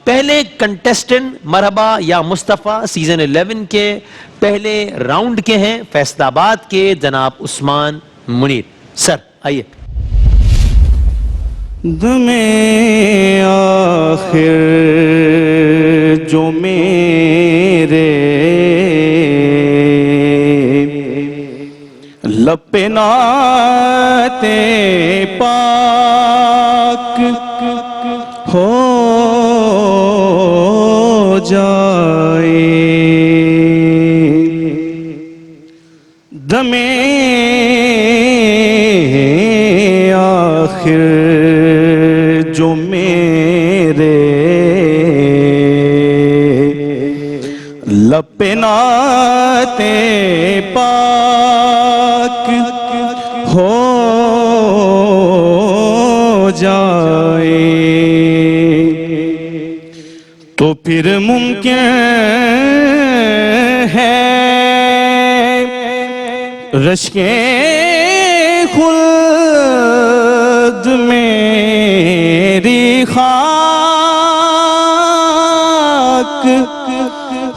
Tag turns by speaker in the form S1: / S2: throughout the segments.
S1: پہلے کنٹیسٹنٹ مرحبا یا مصطفیٰ سیزن 11 کے پہلے راؤنڈ کے ہیں فیصل آباد کے جناب عثمان منیر. سر آئیے.
S2: دم آخر جو میرے لب پہ نعت پاک ہو جائے, دم آخر جو میرے لب پہ نعت پاک ہو جائے تو پھر ممکن ہے رشکے خلد میری خاک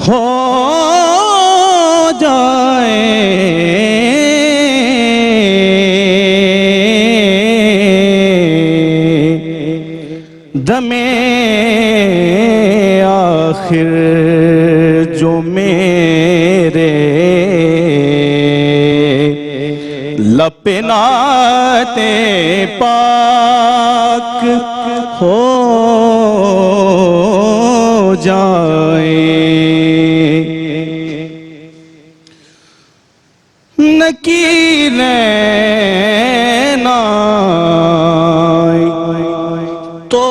S2: ہو جائے, دم آخر جو میرے لب پہ نعت پاک ہو جائے, نکیلیں تو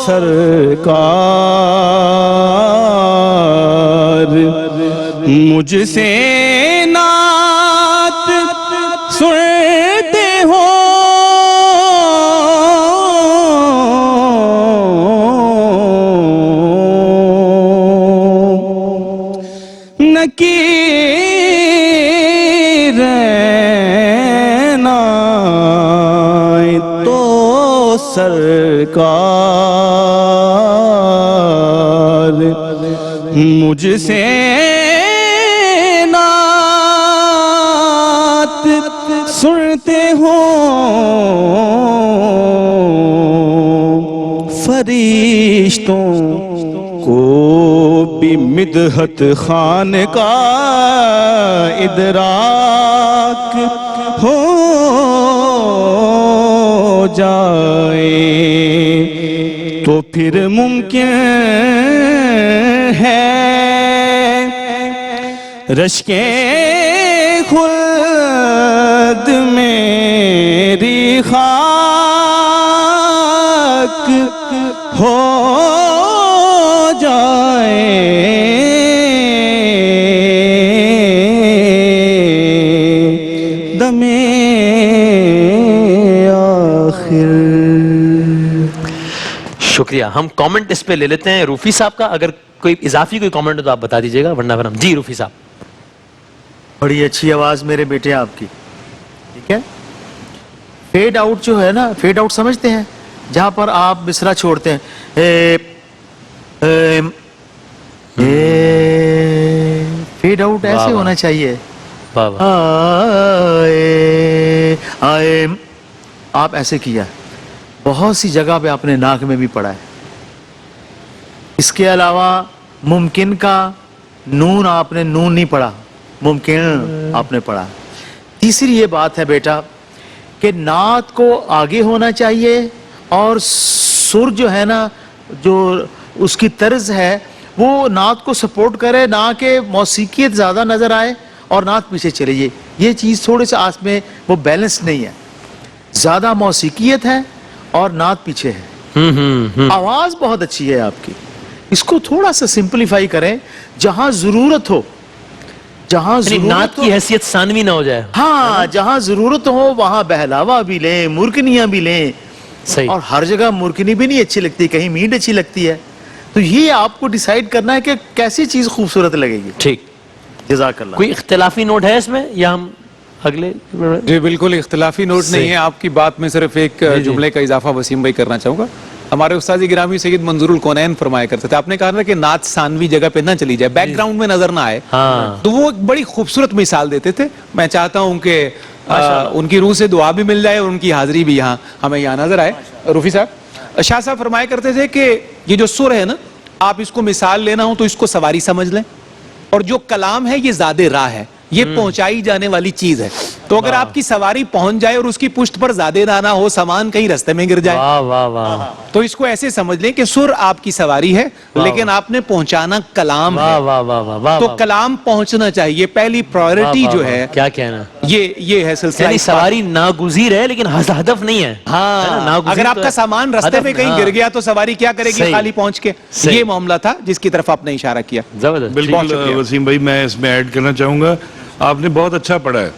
S2: سرکار مجھ سے نعت سنتے ہو, تو سرکار مجھ سے نعت سنتے ہو, فرشتوں کو بھی مدحت خان کا ادراک ہو جائے تو پھر ممکن ہے رشکے خلد میری خاک ہو جائے, دم آخر.
S1: شکریہ. ہم کامنٹ اس پہ لے لیتے ہیں روفی صاحب کا, اگر کوئی اضافی کوئی کامنٹ ہو تو آپ بتا دیجئے گا, ورنہ پھر ہم. جی روفی صاحب.
S3: بڑی اچھی آواز میرے بیٹے آپ کی, ٹھیک ہے. فیڈ آؤٹ جو ہے نا, فیڈ آؤٹ سمجھتے ہیں, جہاں پر آپ مصرع چھوڑتے ہیں, فیڈ آؤٹ ایسے ہونا چاہیے. آپ ایسے کیا, بہت سی جگہ پہ آپ نے ناک میں بھی پڑھا ہے. اس کے علاوہ ممکن کا نون آپ نے نون نہیں پڑھا, ممکن آپ نے پڑھا. تیسری یہ بات ہے بیٹا کہ نعت کو آگے ہونا چاہیے, اور سر جو ہے نا, جو اس کی طرز ہے وہ نعت کو سپورٹ کرے, نہ کہ موسیقیت زیادہ نظر آئے اور نعت پیچھے چلے جائے. یہ چیز تھوڑے سے آس میں وہ بیلنس نہیں ہے, زیادہ موسیقیت ہے اور نعت پیچھے ہے. آواز بہت اچھی ہے آپ کی, اس کو تھوڑا سا سمپلیفائی کریں, جہاں ضرورت ہو, جہاں
S1: نعت کی حیثیت ثانوی نہ ہو جائے.
S3: ہاں, جہاں ضرورت ہو وہاں بہلاوا بھی لیں, مرکنیاں بھی لیں.
S1: صحیح.
S3: اور ہر جگہ مرکنی بھی نہیں اچھی لگتی, کہیں میڈ اچھی لگتی ہے. تو یہ آپ کو ڈیسائیڈ کرنا ہے کہ کیسی چیز خوبصورت لگے گی.
S1: ٹھیک,
S3: جزاک اللہ.
S1: کوئی اختلافی نوٹ ہے اس میں یا ہم اگلے؟
S4: جی بالکل اختلافی نوٹ نہیں ہے آپ کی بات میں, صرف ایک جملے کا اضافہ وسیم بھائی کرنا چاہوں گا. ہمارے استاد گرامی سید منظور الکونین فرمایا کرتے تھے, آپ نے کہا نا کہ نعت ثانوی جگہ پہ نہ چلی جائے, بیک گراؤنڈ میں نظر نہ آئے, تو وہ ایک بڑی خوبصورت مثال دیتے تھے. میں چاہتا ہوں کہ ان کی روح سے دعا بھی مل جائے اور ان کی حاضری بھی یہاں ہمیں یہاں نظر آئے. روفی صاحب, شاہ صاحب فرمایا کرتے تھے کہ یہ جو سر ہے نا, آپ اس کو مثال لینا ہو تو اس کو سواری سمجھ لیں, اور جو کلام ہے یہ زاد راہ ہے, یہ پہنچائی جانے والی چیز ہے. تو اگر آپ کی سواری پہنچ جائے اور اس کی پشت پر زیادہ نہ ہو, سامان کہیں رستے میں گر جائے,
S1: واہ واہ واہ,
S4: تو اس کو ایسے سمجھ لیں کہ سر آپ کی سواری ہے لیکن آپ نے پہنچانا کلام
S1: واہ
S4: ہے.
S1: واہ واہ واہ واہ,
S4: تو کلام پہنچنا چاہیے, پہلی پرائورٹی جو ہے,
S1: کیا کہنا,
S4: یہ ہے سلسلہ.
S1: یعنی سواری ناگزیر ہے لیکن ہدف نہیں ہے.
S4: ہاں, اگر آپ کا سامان رستے میں کہیں گر گیا تو سواری کیا کرے گی خالی پہنچ کے. یہ معاملہ تھا جس کی طرف آپ نے اشارہ کیا.
S1: زبردست.
S5: بالکل وسیم بھائی, میں اس میں ایڈ کرنا چاہوں گا, آپ نے بہت اچھا پڑھا ہے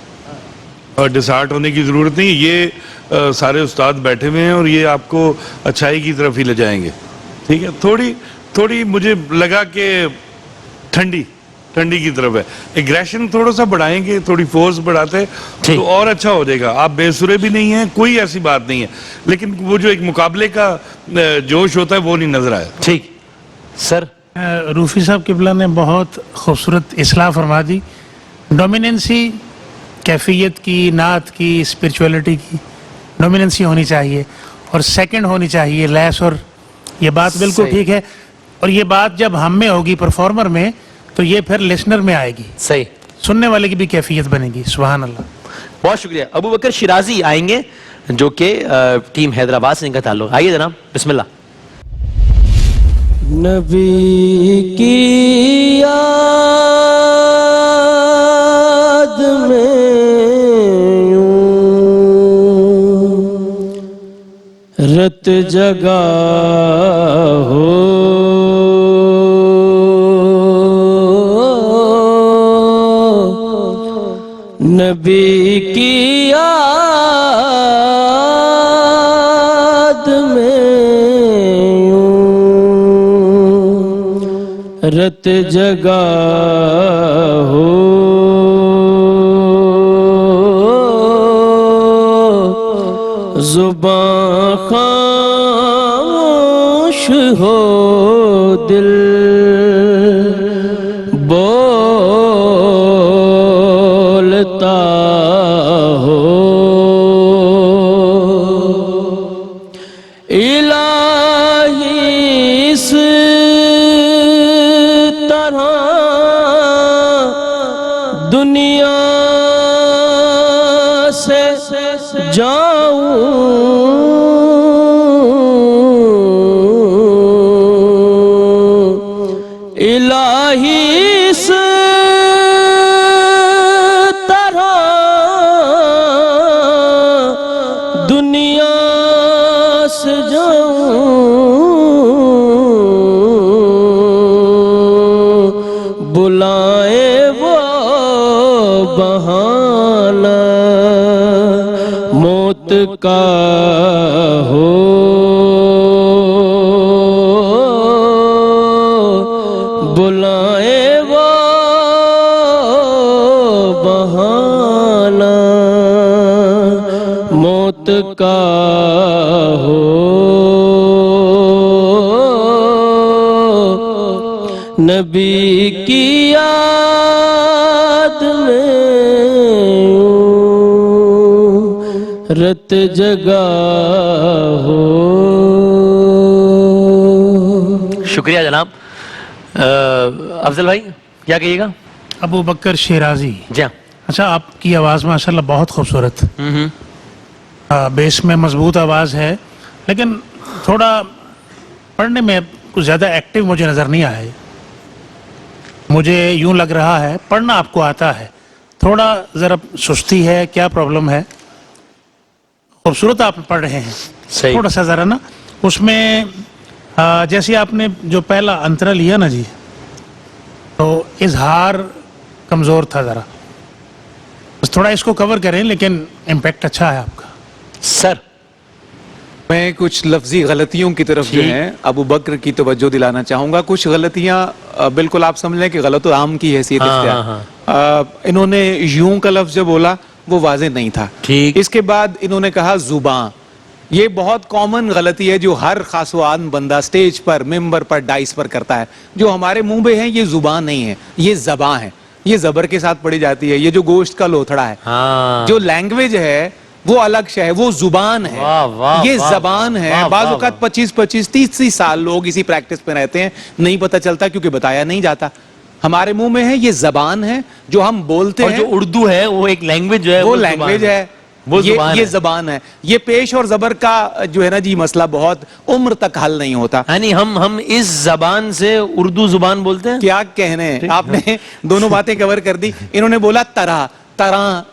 S5: اور ڈسہارٹ ہونے کی ضرورت نہیں. یہ سارے استاد بیٹھے ہوئے ہیں اور یہ آپ کو اچھائی کی طرف ہی لے جائیں گے. ٹھیک ہے, تھوڑی مجھے لگا کہ ٹھنڈی کی طرف ہے. ایگریشن تھوڑا سا بڑھائیں گے, تھوڑی فورس بڑھاتے تو اور اچھا ہو جائے گا. آپ بے سرے بھی نہیں ہیں, کوئی ایسی بات نہیں ہے, لیکن وہ جو ایک مقابلے کا جوش ہوتا ہے وہ نہیں نظر آیا.
S1: ٹھیک سر.
S6: روفی صاحب قبلہ نے بہت خوبصورت اصلاح فرما دی. ڈومیننسی کیفیت کی, نعت کی, اسپرچولیٹی کی ڈومیننسی ہونی چاہیے, اور سیکنڈ ہونی چاہیے لیس. اور یہ بات بالکل ٹھیک ہے, اور یہ بات جب ہم میں ہوگی پرفارمر میں تو یہ پھر لسنر میں آئے گی,
S1: صحیح,
S6: سننے والے کی بھی کیفیت بنے گی. سبحان اللہ.
S1: بہت شکریہ. ابو بکر شیرازی آئیں گے جو کہ ٹیم حیدرآباد سے ان کا تعلق. آئیے جناب, بسم اللہ.
S2: نبی کی یاد میں یوں رت جگا ہو, نبی کی یاد میں رت جگا ہو, زباں خاموش ہو, دل بولتا ہو. الہی اس دنیا سے جاؤں, الہی اس طرح دنیا سے جاؤں, بلائے وہ بہانہ موت کا ہو, بلائے وہ بہانہ موت کا ہو. نبی کی یاد میں رت جگا ہو.
S1: شکریہ جناب. افضل بھائی کیا کہیے گا؟
S6: ابو بکر شیرازی.
S1: جی ہاں.
S6: اچھا, آپ کی آواز ماشاءاللہ بہت خوبصورت, بیس میں مضبوط آواز ہے, لیکن تھوڑا پڑھنے میں کچھ زیادہ ایکٹیو مجھے نظر نہیں آئے. مجھے یوں لگ رہا ہے پڑھنا آپ کو آتا ہے, تھوڑا ذرا سستی ہے, کیا پرابلم ہے؟ خوبصورت آپ پڑھ رہے ہیں, تھوڑا سا ذرا نا اس میں جیسے آپ نے جو پہلا انترا لیا نا جی, تو اظہار کمزور تھا ذرا, بس تھوڑا اس کو کور کریں, لیکن امپیکٹ اچھا ہے آپ کا.
S1: سر
S4: میں کچھ لفظی غلطیوں کی طرف جو ہیں ابو بکر کی توجہ دلانا چاہوں گا. کچھ غلطیاں بالکل آپ سمجھ لیں کہ غلط و عام کی حیثیت اختیار. انہوں نے یوں کا لفظ جو بولا وہ واضح نہیں تھا.
S1: ٹھیک.
S4: اس کے بعد انہوں نے کہا زباں, یہ بہت کامن غلطی ہے جو ہر خاصوان بندہ سٹیج پر ممبر پر ڈائس پر کرتا ہے. جو ہمارے منہ پہ ہے یہ زبان نہیں ہے, یہ زباں ہے, یہ زبر کے ساتھ پڑھی جاتی ہے. یہ جو گوشت کا لوتھڑا ہے, جو لینگویج ہے وہ الگ شے ہے, وہ زبان ہے, یہ زبان ہے. بعض اوقات 25 30 سال لوگ اسی پریکٹس پہ رہتے ہیں, نہیں پتہ چلتا کیونکہ بتایا نہیں جاتا. ہمارے منہ میں ہے یہ زبان ہے جو ہم بولتے ہیں.
S1: اور جو اردو ہے وہ ایک لینگویج جو ہے,
S4: وہ لینگویج ہے, یہ زبان ہے. یہ پیش اور زبر کا جو ہے نا جی مسئلہ بہت عمر تک حل نہیں ہوتا.
S1: یعنی ہم اس زبان سے اردو زبان بولتے ہیں.
S4: کیا کہنے, آپ نے دونوں باتیں کور کر دی. انہوں نے بولا طرح,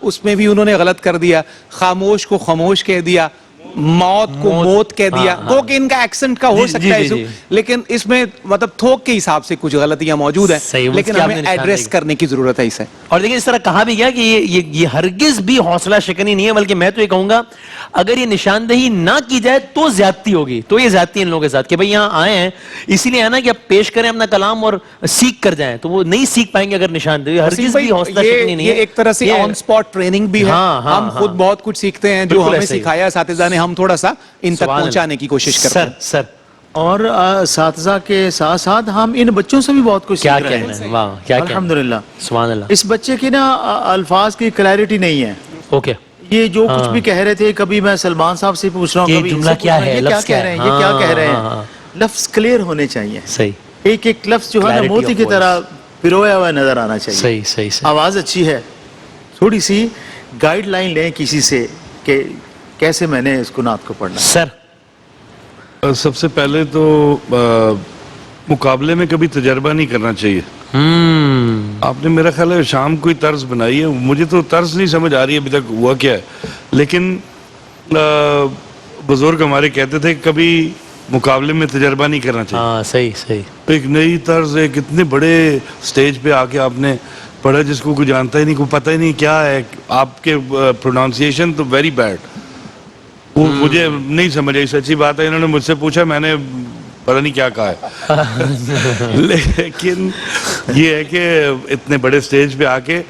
S4: اس میں بھی انہوں نے غلط کر دیا. خاموش کو خاموش کہہ دیا, موت کو موت کہہ دیا. وہ کہ ان کا ایکسنٹ کا ہو سکتا ہے, لیکن اس میں مطلب تھوک کے حساب سے کچھ غلطیاں موجود ہیں, لیکن ہمیں ایڈریس کرنے کی ضرورت ہے اسے.
S1: اور دیکھیں اس طرح کہا بھی گیا کہ یہ ہرگز بھی حوصلہ شکنی نہیں ہے, بلکہ میں تو یہ کہوں گا اگر یہ نشاندہی نہ کی جائے تو زیادتی ہوگی. تو یہ زیادتی ان لوگوں کے ساتھ کہ بھئی یہاں آئے ہیں اسی لیے آنا کہ اب پیش کریں اپنا کلام اور سیکھ کر جائیں, تو وہ نہیں سیکھ پائیں گے اگر نشاندہی. ہرگز بھی حوصلہ شکنی نہیں ہے.
S4: یہ ایک طرح سے آن سپاٹ ٹریننگ بھی ہے. ہم خود بہت کچھ سیکھتے ہیں جو ہمیں سکھایا اساتذہ نے, ہم تھوڑا سا ان تک پہنچانے کی کوشش کرتے ہیں.
S1: سر
S3: اور اساتذہ کے ساتھ ساتھ ہم ان بچوں سے بھی بہت کچھ سیکھ رہے ہیں.
S1: واہ کیا
S3: الحمدللہ.
S1: سبحان اللہ.
S3: اس بچے کی نا الفاظ کی کلیئرٹی نہیں ہے.
S1: اوکے,
S3: یہ جو کچھ بھی کہہ رہے تھے, کبھی میں سلمان صاحب سے پوچھ رہا ہوں, کبھی
S1: جملہ کیا ہے,
S3: یہ کیا کہہ رہے ہیں, یہ کیا کہہ رہے ہیں. لفظ کلیئر ہونے چاہیے.
S1: صحیح.
S3: ایک ایک لفظ جو ہے نا موتی کی طرح پرویا ہوا نظر آنا چاہیے.
S1: صحیح.
S3: آواز اچھی ہے, تھوڑی سی گائیڈ لائن لیں کسی سے کہ کیسے میں نے اس کو نعت کو پڑھنا.
S1: سر
S5: سب سے پہلے تو مقابلے میں کبھی تجربہ نہیں کرنا چاہیے. آپ نے میرا خیال ہے شام کوئی طرز بنائی ہے, مجھے تو طرز نہیں سمجھ آ رہی ہے ابھی تک ہوا کیا ہے, لیکن بزرگ ہمارے کہتے تھے کہ کبھی مقابلے میں تجربہ نہیں کرنا چاہیے.
S1: ہاں صحیح.
S5: ایک نئی طرز, ایک اتنے بڑے سٹیج پہ آ کے آپ نے پڑھا جس کو کوئی جانتا ہی نہیں, کوئی پتہ ہی نہیں کیا ہے. آپ کے پروناؤنسیشن تو ویری بیڈ, وہ مجھے نہیں سمجھ آئی. سچی بات ہے, انہوں نے مجھ سے پوچھا, میں نے پتہ نہیں کیا کہا ہے. لیکن یہ ہے کہ اتنے بڑے سٹیج پہ آ کے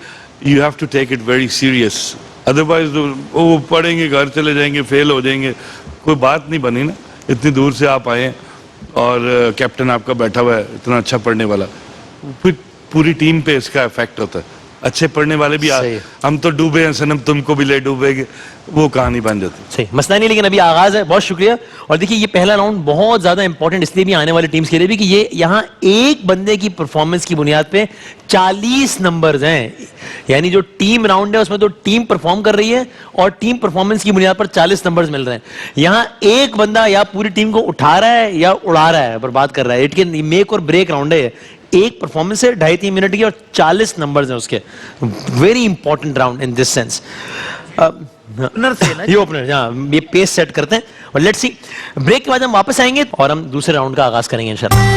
S5: you have to take it very serious, otherwise وہ پڑھیں گے گھر چلے جائیں گے, فیل ہو جائیں گے, کوئی بات نہیں بنی نا. اتنی دور سے آپ آئے ہیں اور کیپٹن آپ کا بیٹھا ہوا ہے اتنا اچھا پڑھنے والا, پھر پوری ٹیم پہ اس کا افیکٹ ہوتا ہے. اچھے پڑھنے والے بھی ہم تو ڈوبے ہیں سنم تم کو بھی لے ڈوبے گے, وہ کہانی بن جاتی.
S1: صحیح مسئلہ نہیں, لیکن ابھی آغاز ہے. بہت شکریہ. اور دیکھیے یہ پہلا راؤنڈ بہت زیادہ امپورٹنٹ اس لیے بھی آنے والی ٹیمز کے لیے بھی کہ یہ یہاں ایک بندے کی پرفارمنس کی بنیاد پہ 40 نمبرز ہیں. یعنی جو ٹیم راؤنڈ ہے اس میں تو ٹیم پرفارم کر رہی ہے اور ٹیم پرفارمنس کی بنیاد پر 40 نمبرز مل رہے ہیں. یہاں ایک بندہ یا پوری ٹیم کو اٹھا رہا ہے یا اڑا رہا ہے, برباد کر رہا ہے. اٹ کین میک اور بریک راؤنڈ ہے. ایک پرفارمنس ہے 2.5-3 منٹ کی اور 40 نمبرز ہیں اس کے. Very important round in this sense. یہ اوپنر, یہ پیس سیٹ کرتے ہیں. اور لیٹس سی, بریک کے بعد ہم واپس آئیں گے اور ہم دوسرے راؤنڈ کا آغاز کریں گے انشاءاللہ.